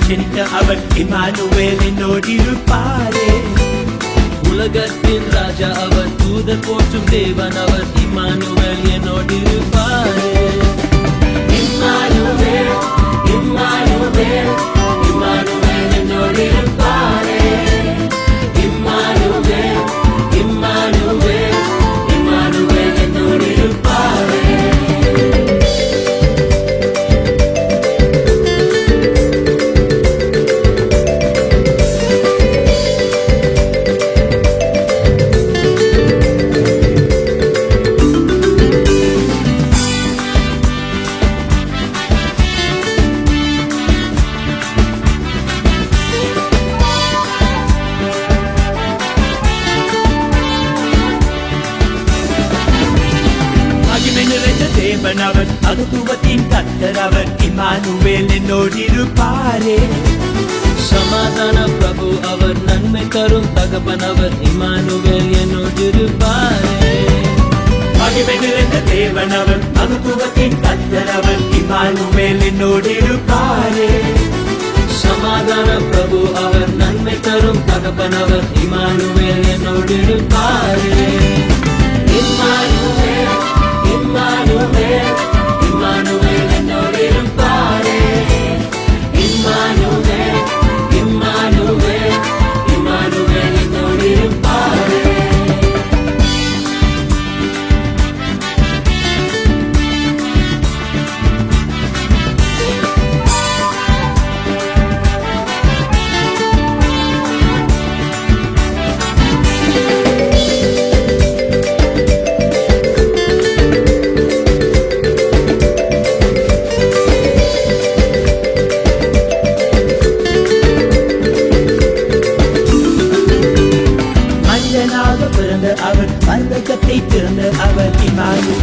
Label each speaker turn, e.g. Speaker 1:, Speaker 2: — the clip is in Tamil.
Speaker 1: ஜனித்த அவர் இமானுவேல் என்னோடிருப்பாரே.
Speaker 2: உலகத்தின் ராஜா அவர், தூதர் போற்றும் தேவன் அவர், இம்மானுவேல் என்னோடிருப்பாரே.
Speaker 1: இம்மானுவேல் இம்மானுவேல் இம்மானுவேல் என்னோடிருப்பாரே. இம்மானுவேல் இம்மானுவேல் இம்மானுவேல் என்னோடிருப்பாரே. தேவன் அவர், மகத்துவத்தின் கர்த்தர் அவர், இம்மானுவேல் என்னோடிருப்பாரே.
Speaker 2: சமாதான பிரபு அவர், நன்மை தரும் தகப்பன் அவர், இம்மானுவேல் என்னோடிருப்பாரே.
Speaker 1: மகிமை நிறைந்த தேவன் அவர், மகத்துவத்தின் கர்த்தர் அவர், இம்மானுவேல் என்னோடிருப்பாரே.
Speaker 2: சமாதான பிரபு அவர், நன்மை தரும் தகப்பன் அவர், இம்மானுவேல் என்னோடிருப்பாரே.
Speaker 1: இம்மானுவேல் இம்மானுவேல் இம்மானுவேல் என்னோடிருப்பாரே. இம்மானுவேல் இம்மானுவேல் இம்மானுவேல் என்னோடிருப்பாரே. பிறந்த அவர், பரலோகத்தை திறந்த அவர், இம்மானுவேல்